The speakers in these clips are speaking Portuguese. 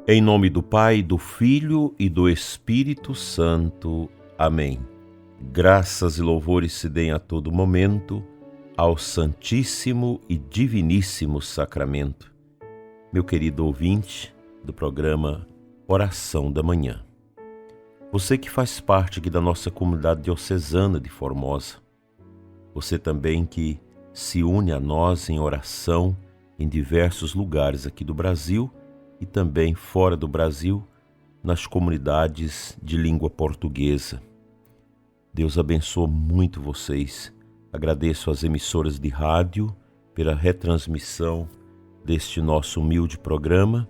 Em nome do Pai, do Filho e do Espírito Santo. Amém. Graças e louvores se deem a todo momento ao Santíssimo e Diviníssimo Sacramento. Meu querido ouvinte do programa Oração da Manhã. Você que faz parte aqui da nossa comunidade diocesana de Formosa. Você também que se une a nós em oração em diversos lugares aqui do Brasil e também fora do Brasil, nas comunidades de língua portuguesa. Deus abençoe muito vocês. Agradeço às emissoras de rádio pela retransmissão deste nosso humilde programa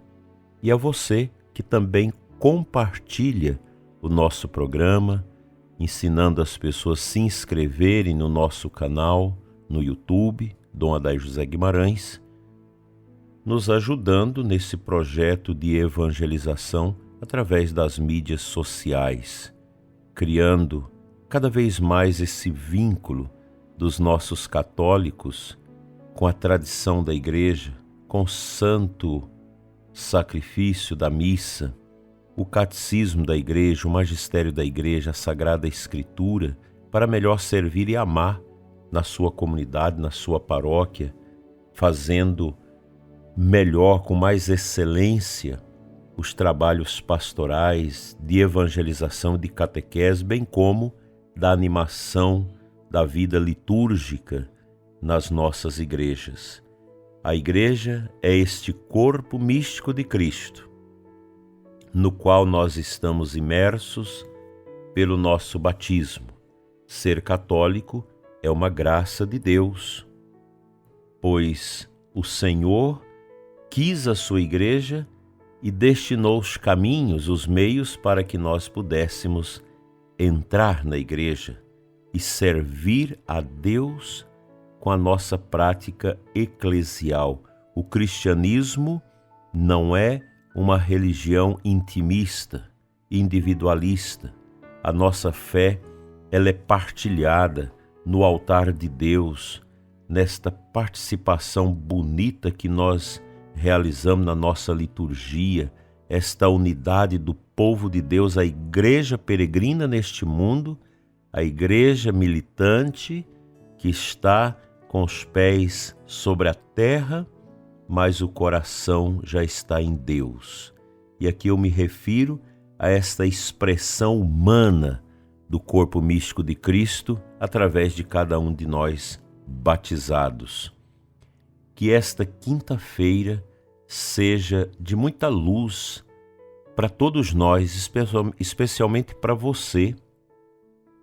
e a você que também compartilha o nosso programa, ensinando as pessoas a se inscreverem no nosso canal no YouTube, Dom Adair José Guimarães, nos ajudando nesse projeto de evangelização através das mídias sociais, criando cada vez mais esse vínculo dos nossos católicos com a tradição da Igreja, com o santo sacrifício da missa, o catecismo da Igreja, o magistério da Igreja, a Sagrada Escritura, para melhor servir e amar na sua comunidade, na sua paróquia, fazendo melhor, com mais excelência, os trabalhos pastorais de evangelização e de catequese, bem como da animação da vida litúrgica nas nossas igrejas. A igreja é este corpo místico de Cristo, no qual nós estamos imersos pelo nosso batismo. Ser católico é uma graça de Deus, pois o Senhor quis a sua igreja e destinou os caminhos, os meios para que nós pudéssemos entrar na igreja e servir a Deus com a nossa prática eclesial. O cristianismo não é uma religião intimista, individualista. A nossa fé, ela é partilhada no altar de Deus, nesta participação bonita que nós realizamos na nossa liturgia, esta unidade do povo de Deus, a igreja peregrina neste mundo, a igreja militante que está com os pés sobre a terra, mas o coração já está em Deus. E aqui eu me refiro a esta expressão humana do corpo místico de Cristo através de cada um de nós batizados. Que esta quinta-feira seja de muita luz para todos nós, especialmente para você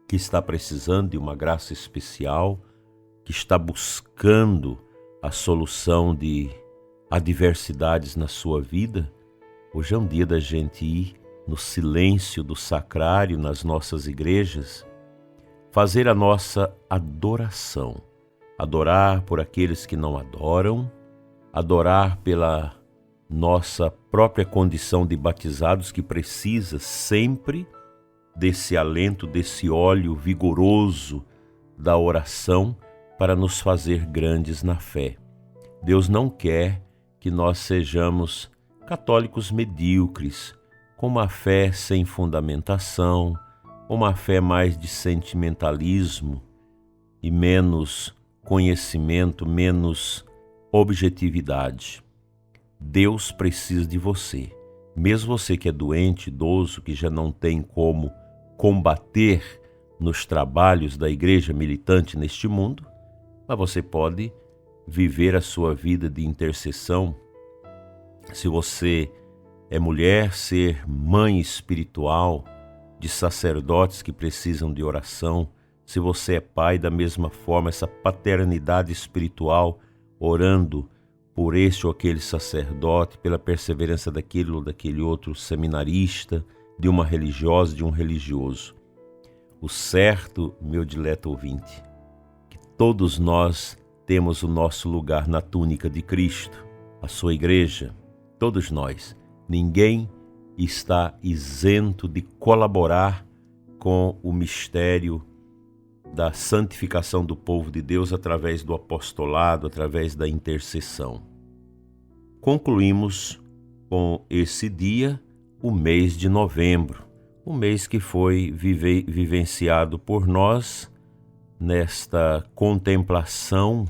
que está precisando de uma graça especial, que está buscando a solução de adversidades na sua vida. Hoje é um dia da gente ir no silêncio do sacrário nas nossas igrejas, fazer a nossa adoração. Adorar por aqueles que não adoram, adorar pela nossa própria condição de batizados que precisa sempre desse alento, desse óleo vigoroso da oração para nos fazer grandes na fé. Deus não quer que nós sejamos católicos medíocres, com uma fé sem fundamentação, uma fé mais de sentimentalismo e menos conhecimento, menos objetividade. Deus precisa de você. Mesmo você que é doente, idoso, que já não tem como combater nos trabalhos da igreja militante neste mundo, mas você pode viver a sua vida de intercessão. Se você é mulher, ser mãe espiritual de sacerdotes que precisam de oração. Se você é pai, da mesma forma, essa paternidade espiritual, orando por este ou aquele sacerdote, pela perseverança daquele ou daquele outro seminarista, de uma religiosa, de um religioso. O certo, meu dileto ouvinte, que todos nós temos o nosso lugar na túnica de Cristo, a sua igreja, todos nós. Ninguém está isento de colaborar com o mistério da santificação do povo de Deus através do apostolado, através da intercessão. Concluímos com esse dia o mês de novembro, o mês que foi vivenciado por nós nesta contemplação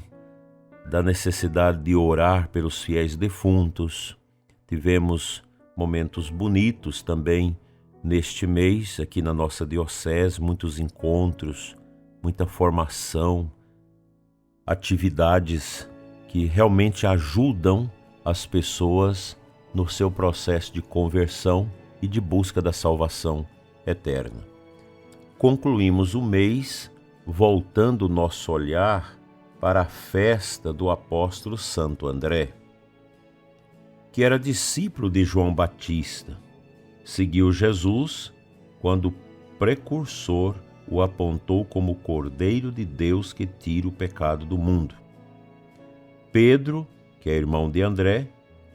da necessidade de orar pelos fiéis defuntos. Tivemos momentos bonitos também neste mês, aqui na nossa diocese, muitos encontros, muita formação, atividades que realmente ajudam as pessoas no seu processo de conversão e de busca da salvação eterna. Concluímos o mês voltando o nosso olhar para a festa do apóstolo Santo André, que era discípulo de João Batista. Seguiu Jesus quando o precursor o apontou como o Cordeiro de Deus que tira o pecado do mundo. Pedro, que é irmão de André,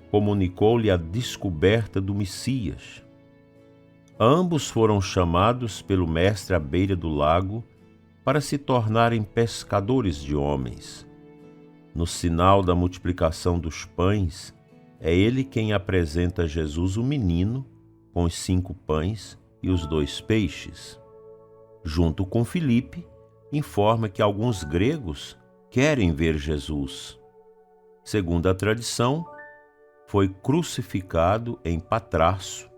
comunicou-lhe a descoberta do Messias. Ambos foram chamados pelo Mestre à beira do lago para se tornarem pescadores de homens. No sinal da multiplicação dos pães, é ele quem apresenta a Jesus o menino com os 5 pães e os 2 peixes. Junto com Filipe, informa que alguns gregos querem ver Jesus. Segundo a tradição, foi crucificado em Patrasso,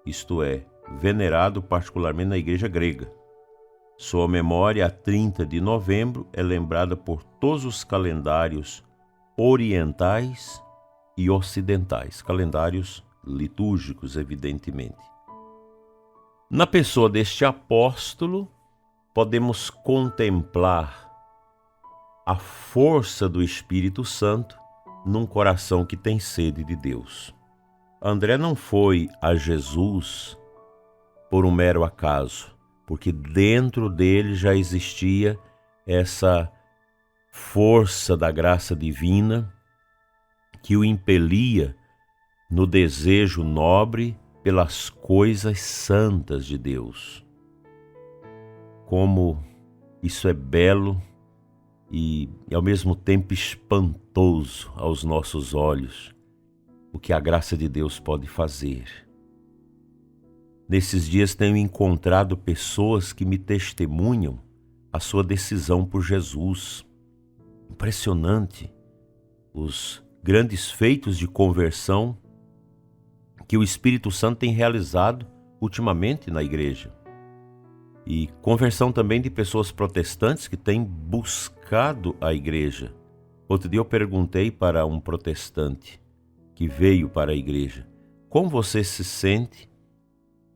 isto é, venerado particularmente na igreja grega. Sua memória, a 30 de novembro, é lembrada por todos os calendários orientais e ocidentais, calendários litúrgicos, evidentemente. Na pessoa deste apóstolo, podemos contemplar a força do Espírito Santo num coração que tem sede de Deus. André não foi a Jesus por um mero acaso, porque dentro dele já existia essa força da graça divina que o impelia no desejo nobre pelas coisas santas de Deus. Como isso é belo e ao mesmo tempo espantoso aos nossos olhos, o que a graça de Deus pode fazer. Nesses dias tenho encontrado pessoas que me testemunham a sua decisão por Jesus. Impressionante os grandes feitos de conversão que o Espírito Santo tem realizado ultimamente na igreja. E conversão também de pessoas protestantes que têm buscado a igreja. Outro dia eu perguntei para um protestante que veio para a igreja: como você se sente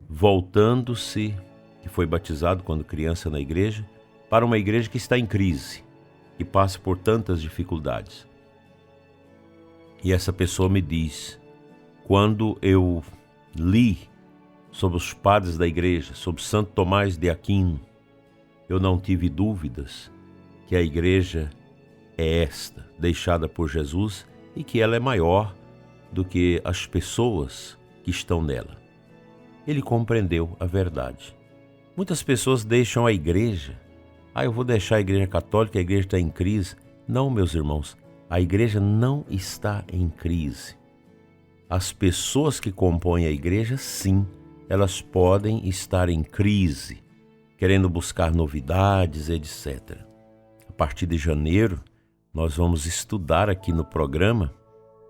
voltando-se, que foi batizado quando criança na igreja, para uma igreja que está em crise, que passa por tantas dificuldades? E essa pessoa me diz: quando eu li sobre os padres da igreja, sobre Santo Tomás de Aquino, eu não tive dúvidas que a igreja é esta, deixada por Jesus, e que ela é maior do que as pessoas que estão nela. Ele compreendeu a verdade. Muitas pessoas deixam a igreja. Eu vou deixar a igreja católica, a igreja está em crise. Não, meus irmãos, a igreja não está em crise. As pessoas que compõem a igreja, sim, elas podem estar em crise, querendo buscar novidades, etc. A partir de janeiro, nós vamos estudar aqui no programa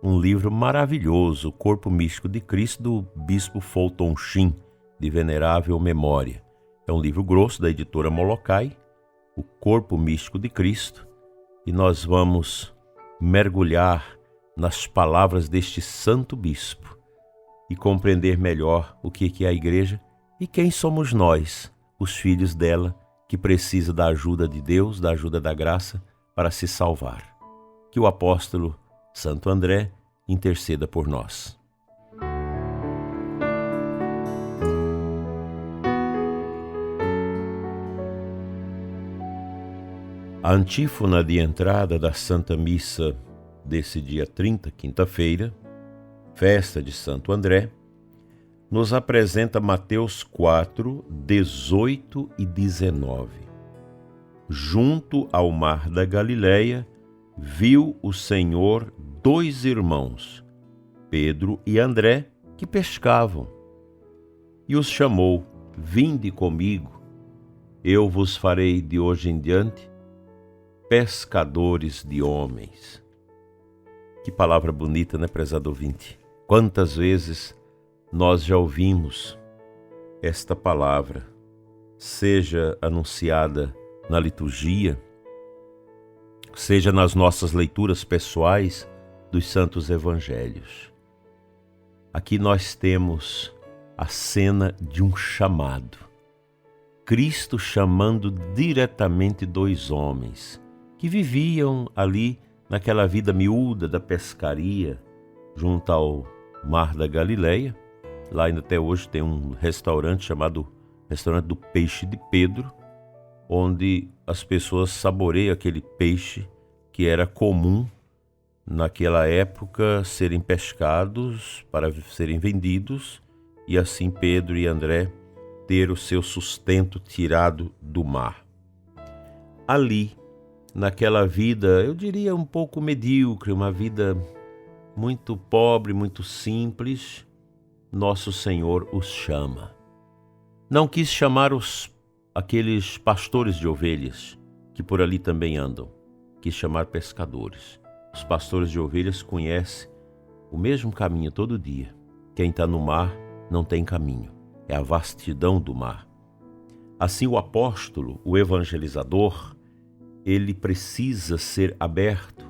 um livro maravilhoso, O Corpo Místico de Cristo, do bispo Fulton Sheen, de venerável memória. É um livro grosso da editora Molokai, O Corpo Místico de Cristo, e nós vamos mergulhar nas palavras deste santo bispo e compreender melhor o que é a igreja e quem somos nós, os filhos dela, que precisa da ajuda de Deus, da ajuda da graça para se salvar. Que o apóstolo Santo André interceda por nós. A antífona de entrada da Santa Missa desse dia 30, quinta-feira, festa de Santo André, nos apresenta Mateus 4, 18 e 19. Junto ao mar da Galileia, viu o Senhor 2 irmãos, Pedro e André, que pescavam. E os chamou: vinde comigo, eu vos farei de hoje em diante pescadores de homens. Que palavra bonita, né, prezado ouvinte? Quantas vezes nós já ouvimos esta palavra, seja anunciada na liturgia, seja nas nossas leituras pessoais dos santos evangelhos. Aqui nós temos a cena de um chamado. Cristo chamando diretamente dois homens que viviam ali naquela vida miúda da pescaria junto ao Mar da Galileia. Lá ainda até hoje tem um restaurante chamado Restaurante do Peixe de Pedro, onde as pessoas saboreiam aquele peixe que era comum naquela época serem pescados para serem vendidos, e assim Pedro e André ter o seu sustento tirado do mar. Ali, naquela vida, eu diria um pouco medíocre, uma vida muito pobre, muito simples, nosso Senhor os chama. Não quis chamar aqueles pastores de ovelhas que por ali também andam, quis chamar pescadores. Os pastores de ovelhas conhecem o mesmo caminho todo dia. Quem está no mar não tem caminho, é a vastidão do mar. Assim o apóstolo, o evangelizador, ele precisa ser aberto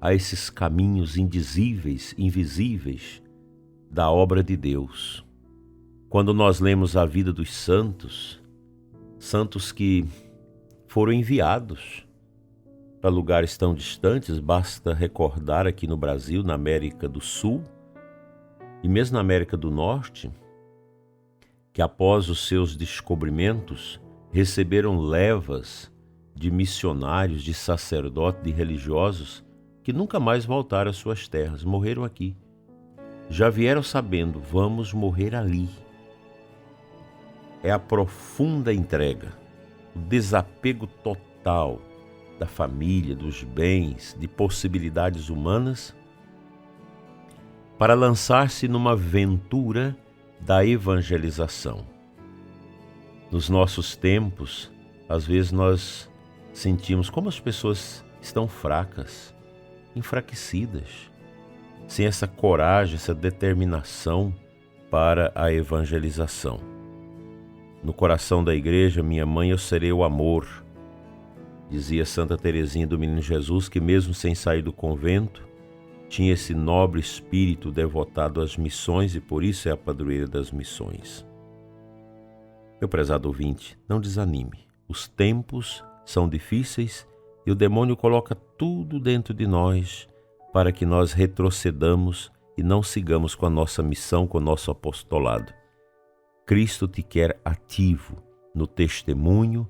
a esses caminhos indizíveis, invisíveis da obra de Deus. Quando nós lemos a vida dos santos, santos que foram enviados para lugares tão distantes, basta recordar aqui no Brasil, na América do Sul e mesmo na América do Norte, que após os seus descobrimentos receberam levas de missionários, de sacerdotes, de religiosos que nunca mais voltaram às suas terras, morreram aqui. Já vieram sabendo, vamos morrer ali. É a profunda entrega, o desapego total da família, dos bens, de possibilidades humanas, para lançar-se numa aventura da evangelização. Nos nossos tempos, às vezes nós sentimos como as pessoas estão fracas, enfraquecidas, sem essa coragem, essa determinação para a evangelização. No coração da igreja, minha mãe, eu serei o amor, dizia Santa Teresinha do Menino Jesus, que mesmo sem sair do convento, tinha esse nobre espírito devotado às missões e por isso é a padroeira das missões. Meu prezado ouvinte, não desanime. Os tempos são difíceis e o demônio coloca tudo dentro de nós para que nós retrocedamos e não sigamos com a nossa missão, com o nosso apostolado. Cristo te quer ativo no testemunho,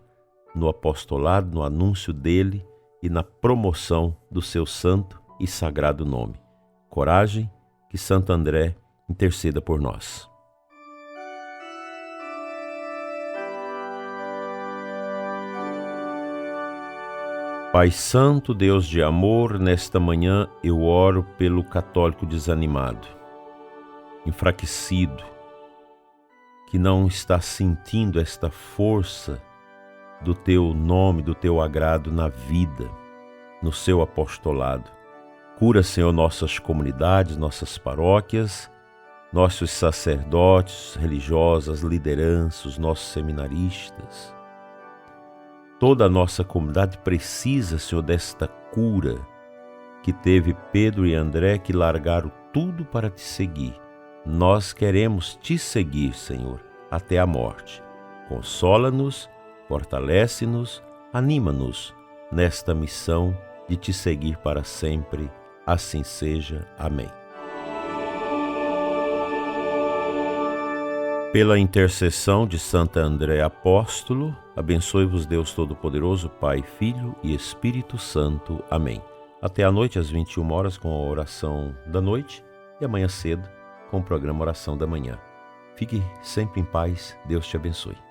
no apostolado, no anúncio dele e na promoção do seu santo e sagrado nome. Coragem, que Santo André interceda por nós. Pai Santo, Deus de amor, nesta manhã eu oro pelo católico desanimado, enfraquecido, que não está sentindo esta força do teu nome, do teu agrado na vida, no seu apostolado. Cura, Senhor, nossas comunidades, nossas paróquias, nossos sacerdotes, religiosas, lideranças, nossos seminaristas. Toda a nossa comunidade precisa, Senhor, desta cura que teve Pedro e André, que largaram tudo para te seguir. Nós queremos te seguir, Senhor, até a morte. Consola-nos, fortalece-nos, anima-nos nesta missão de te seguir para sempre. Assim seja. Amém. Pela intercessão de Santo André Apóstolo, abençoe-vos Deus Todo-Poderoso, Pai, Filho e Espírito Santo. Amém. Até à noite, às 21 horas, com a oração da noite, e amanhã cedo, com o programa Oração da Manhã. Fique sempre em paz. Deus te abençoe.